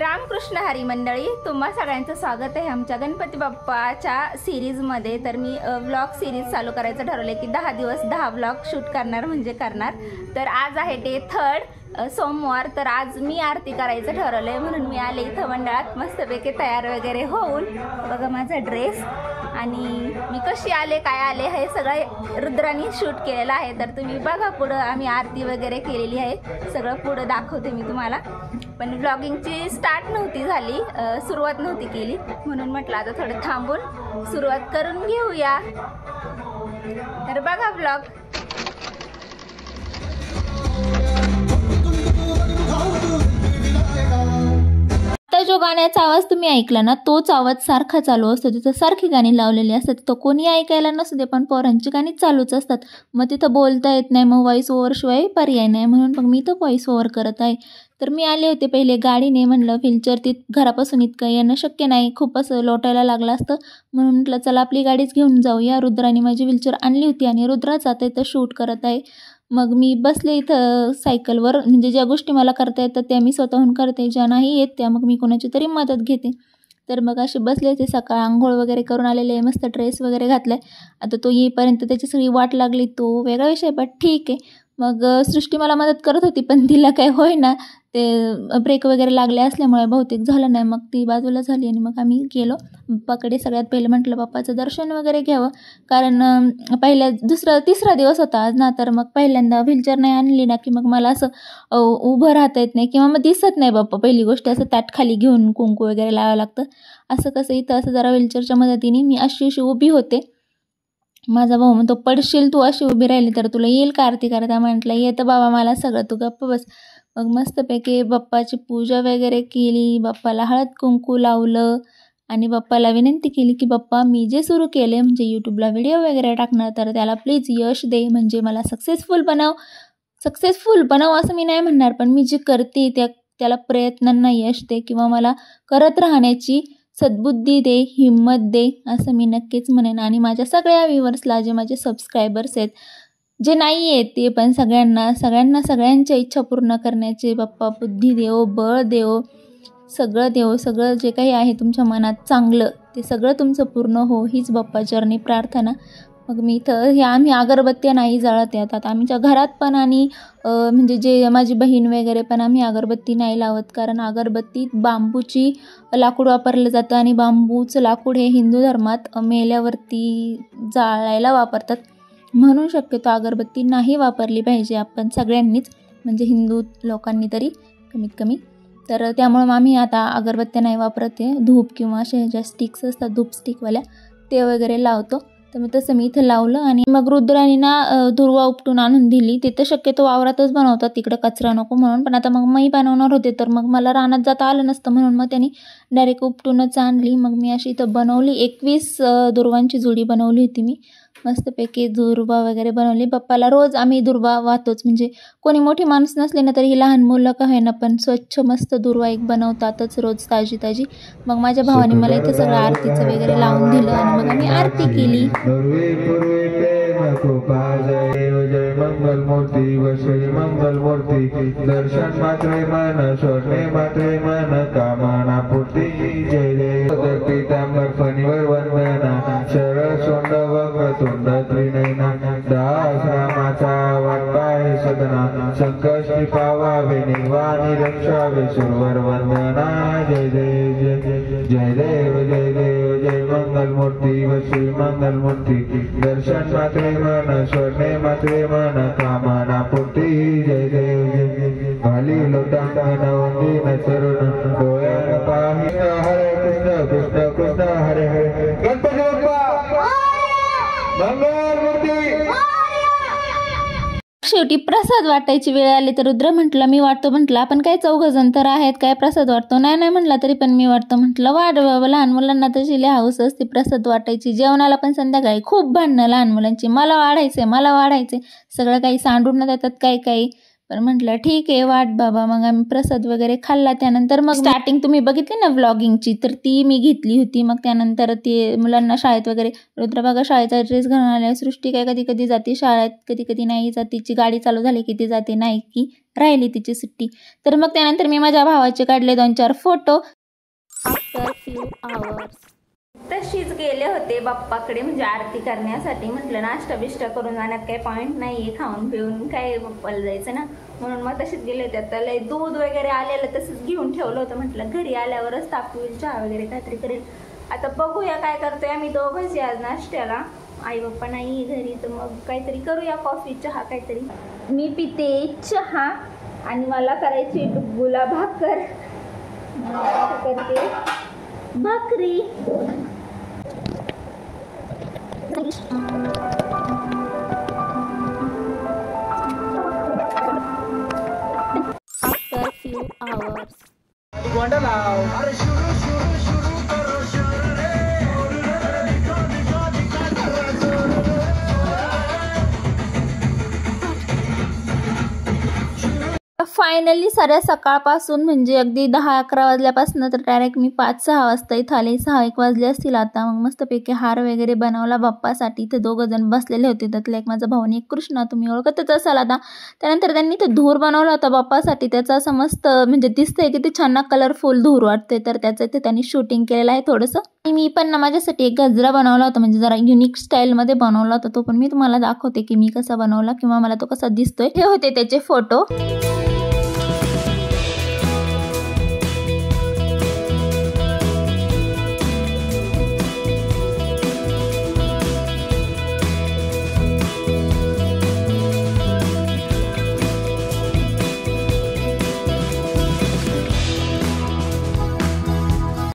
रामकृष्ण हरी मंडळी, तुम्हा सगळ्यांचं स्वागत आहे आमच्या गणपती बाप्पाच्या सिरीजमध्ये। तर मी व्लॉग सिरीज चालू करायचं ठरवले की 10 दिवस 10 व्लॉग शूट करणार म्हणजे करणार। तर आज आहे डे 3 सोमवार। तर आज मी आरती करायचं ठरवलंय म्हणून मी आले इथं मंडळात मस्तपैकी तयार वगैरे होऊन। बघा माझा ड्रेस आणि मी कशी आले काय आले हे सगळं रुद्रानी शूट केलेलं आहे। तर तुम्ही बघा, पुढं आम्ही आरती वगैरे केलेली आहे, सगळं पुढं दाखवते मी तुम्हाला। पण व्लॉगिंगची स्टार्ट नव्हती झाली, सुरुवात नव्हती केली म्हणून म्हटलं आता थोडं थांबून सुरुवात करून घेऊया। तर बघा व्लॉग। जो गाण्याचा आवाज तुम्ही ऐकला ना, तोच आवाज सारखा चालू असतो। तिथं सारखी गाणी लावलेली असतात, तर कोणी ऐकायला नसू दे पण पोरांची गाणी चालूच असतात। मग तिथं बोलता येत नाही, मग व्हॉइस ओव्हर शिवाय पर्याय नाही, म्हणून मग मी तर व्हॉइस ओव्हर करत आहे। तर मी आले होते पहिले गाडीने, म्हणलं व्हीलचेअर ती घरापासून इतकं येणं शक्य नाही, खूप असं लोटायला लागलं असतं, म्हणून म्हटलं चला आपली गाडीच घेऊन जाऊया। रुद्राने माझी व्हीलचेअर आणली होती आणि रुद्रा जाते तर शूट करत आहे। मग मी बसले इथं सायकलवर, म्हणजे ज्या गोष्टी मला करता येतात त्या मी स्वतःहून करते, ज्या नाही येत त्या मग मी कोणाची तरी मदत घेते। तर मग असे बसले ते, सकाळ आंघोळ वगैरे करून आलेले, मस्त ड्रेस वगैरे घातलाय। आता तो येईपर्यंत त्याची सगळी वाट लागली, तो वेगळा विषय, पण ठीक आहे। मग सृष्टी मला मदत करत होती पण तिला काय होईना, ते ब्रेक वगैरे लागले असल्यामुळे बहुतेक झालं नाही। मग ती बाजूला झाली आणि मग आम्ही गेलो बाप्पाकडे। सगळ्यात पहिलं म्हटलं बाप्पाचं दर्शन वगैरे घ्यावं, कारण तिसरा दिवस होता आज ना। तर मग पहिल्यांदा व्हीलचेअर नाही आणली ना की मग मला असं उभं राहता येत नाही किंवा मग दिसत नाही बाप्पा। पहिली गोष्ट असं ताट खाली घेऊन कुंकू वगैरे लावावं लागतं। असं कसं इथं असं जरा व्हीलचेअरच्या मदतीने मी अशी उभी होते। माझा भाऊ म्हणतो पडशील तू अशी उभी राहिली तर, तुला येईल का आरती करता? म्हटलं येतं बाबा मला सगळं, तू गप्प बस। मग मस्तपैकी बाप्पाची पूजा वगैरे केली, बाप्पाला हळद कुंकू लावलं आणि बाप्पाला विनंती केली की बाप्पा मी जे सुरू केले म्हणजे यूट्यूबला व्हिडिओ वगैरे टाकणार, तर त्याला प्लीज यश दे, म्हणजे मला सक्सेसफुल बनव असं मी नाही म्हणणार, पण मी जे करते त्याला प्रयत्नांना यश दे किंवा मला करत राहण्याची सद्बुद्धी दे, हिम्मत दे, असं मी नक्कीच म्हणेन। आणि माझ्या सगळ्या व्ह्यूवर्सला, जे माझे सबस्क्रायबर्स आहेत, जे नाही आहेत ते पण सगळ्यांच्या इच्छा पूर्ण करण्याचे बाप्पा बुद्धी देव, बळ देव, सगळं जे काही आहे तुमच्या मनात चांगलं ते सगळं तुमचं पूर्ण हो, हीच बाप्पाचरणी प्रार्थना। मग मी इथं आम्ही अगरबत्त्या नाही जाळत येतात आता आमच्या घरात पण, आणि म्हणजे जे माझी बहीण वगैरे पण, आम्ही अगरबत्ती नाही लावत, कारण अगरबत्तीत बांबूची लाकूड वापरलं जातं आणि बांबूचं लाकूड हे हिंदू धर्मात मेल्यावरती जाळायला वापरतात, म्हणून शक्यतो अगरबत्ती नाही वापरली पाहिजे आपण सगळ्यांनीच, म्हणजे हिंदू लोकांनी तरी कमीत कमी। तर त्यामुळं आम्ही आता अगरबत्त्या नाही वापरत आहे, धूप किंवा अशा ज्या स्टिक्स असतात धूप स्टिकवाल्या ते वगैरे लावतो। तर मग तसं मी इथं लावलं आणि मग रुद्रानी ना दुर्वा उपटून आणून दिली। तिथं शक्यतो वावरातच बनवतात, तिकडं कचरा नको म्हणून, पण आता मग मी बनवणार होते तर मग मला रानात जाता आलं नसतं, म्हणून मग त्यांनी डायरेक्ट उपटूनच आणली। मग मी अशी इथं बनवली, 21 दुर्वांची जोडी बनवली होती मी, मस्तपैकी दुर्वा वगैरे बनवली। बाप्पाला रोज आम्ही दुर्वा वाहतोच, म्हणजे कोणी मोठी माणूस नसले ना तरी लहान मुलं का होईना पण स्वच्छ मस्त दुर्वा एक बनवतातच रोज ताजी। मग माझ्या भावाने मला इथं सगळं आरतीचं वगैरे लावून दिलं आणि मग आम्ही आरती केली। दर्शन मात्रे मन सोडणे मात्रे मन कामना पूर्ती जय देव पीतांबर फणीवर वंदना शरद सोंड वक्रतुंड त्रिनयना दास रामाचा वाटपाहे सदना संकष्टी पावावे निर्वाणी रक्षावे सुरवर वंदना जय देव जय मंगल मूर्ती व श्री मंगल मूर्ती दर्शन मात्रे मन सोडणे मात्रे मन कामना पूर्ती जय देव खाली लोटांगण वंदीन चरण डोळ्यान पाहि हरे कृष्ण कृष्ण कृष्ण हरे हरे। गणपती बाप्पा मंगल मूर्ती। शेवटी प्रसाद वाटायची वेळ आली तर रुद्र म्हटलं मी वाटतो, म्हटलं आपण काय 4 जण तर आहेत, काय प्रसाद वाटतो? नाही म्हटलं तरी पण मी वाटतो, म्हटलं वाढ बाबा। लहान मुलांना तशी लई हौस असते प्रसाद वाटायची। जेवणाला पण संध्याकाळी खूप भांडणं लहान मुलांची, मला वाढायचे सगळं काही सांडून देतात काही, पण म्हटलं ठीक आहे वाट बाबा. मग आम्ही प्रसाद वगैरे खाल्ला. त्यानंतर मग स्टार्टिंग तुम्ही बघितली ना व्लॉगिंगची, तर ती मी घेतली होती. मग त्यानंतर ते मुलांना शाळेत वगैरे, रुद्र बघा शाळेचा ड्रेस घालून आल्या. सृष्टी काय कधी कधी जाते शाळेत, कधी कधी नाही जात. तिची गाडी चालू झाली की ती जाते, नाही की राहिली तिची सुट्टी. तर मग त्यानंतर मी माझ्या भावाचे काढले 2-4 फोटो. आफ्टर फ्यू आवर्स तशीच गेले होते बाप्पाकडे, म्हणजे आरती करण्यासाठी. म्हटलं नाश्ता बिष्टा करून जाण्यात काही पॉईंट नाही आहे, खाऊन पिऊन काय बाप्पाला जायचं ना, म्हणून मग तशीच गेले होते. त्याला दूध वगैरे आलेलं तसंच घेऊन ठेवलं होतं. म्हटलं घरी आल्यावरच तापवेल, चहा वगैरे काहीतरी करेल. आता बघूया काय करतोय. आम्ही दोघंच आज नाश्त्याला, आई बाप्पा नाही घरी, तर मग काहीतरी करूया, कॉफी चहा काहीतरी. मी पिते चहा आणि मला करायची डुग्गूला भाकर. करते भाकरी. आफ्टर फ्यू आवर्स फायनली साऱ्या सकाळपासून, म्हणजे अगदी 10-11 वाजल्यापासून तर डायरेक्ट मी 5-6 वाजता इथं आले. 6-1 वाजले असतील आता. मग मस्तपैकी हार वगैरे बनवला बाप्पासाठी. इथे 2 जण बसलेले होते, त्यातला एक माझा भाऊ आणि एक कृष्णा, तुम्ही ओळखतच असाल आता. त्यानंतर त्यांनी ते धूर बनवला होता बाप्पासाठी. त्याचा असं मस्त म्हणजे दिसतंय किती छान कलरफुल धूर वाटते, तर त्याचं इथे त्यांनी शूटिंग केलेलं आहे थोडंसं. आणि मी पण ना माझ्यासाठी एक गजरा बनवला होता, म्हणजे जरा युनिक स्टाईलमध्ये बनवला होता. तो पण मी तुम्हाला दाखवते की मी कसा बनवला किंवा मला तो कसा दिसतोय. हे होते त्याचे फोटो.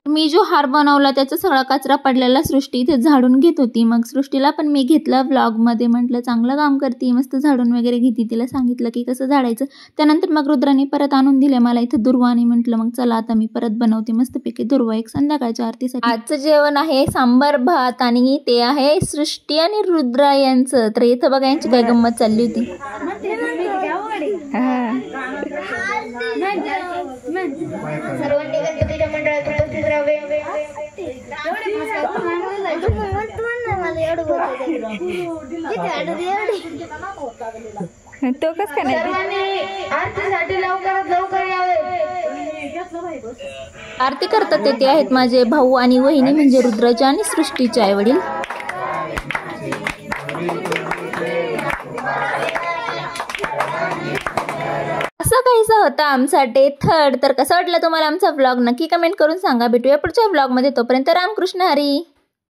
मी जो हार बनवला त्याचा सगळा कचरा पडलेला सृष्टी इथे झाडून घेत होती. मग सृष्टीला पण मी घेतलं व्लॉगमध्ये. म्हटलं चांगलं काम करते, मस्त झाडून वगैरे घेते. तिला सांगितलं की कसं झाडायचं. त्यानंतर मग रुद्राने परत आणून दिले मला इथं दुर्वा, आणि म्हटलं मग चला आता मी परत बनवते मस्तपैकी दुर्वा एक संध्याकाळच्या आरतीसाठी. आजचं जेवण आहे सांबार भात, आणि ते आहे सृष्टी आणि रुद्रा यांचं. तर इथं बघा यांची काय गंमत चालली होती. तो कस का आरती करतात ते आहेत माझे भाऊ आणि वहिनी, म्हणजे रुद्राच्या आणि सृष्टीचे आई वडील. असं काहीसा होता आमचा डे 3. तर कसा वाटला तुम्हाला आमचा व्लॉग नक्की कमेंट करून सांगा. भेटूया पुढच्या व्लॉगमध्ये. तोपर्यंत रामकृष्ण हरी.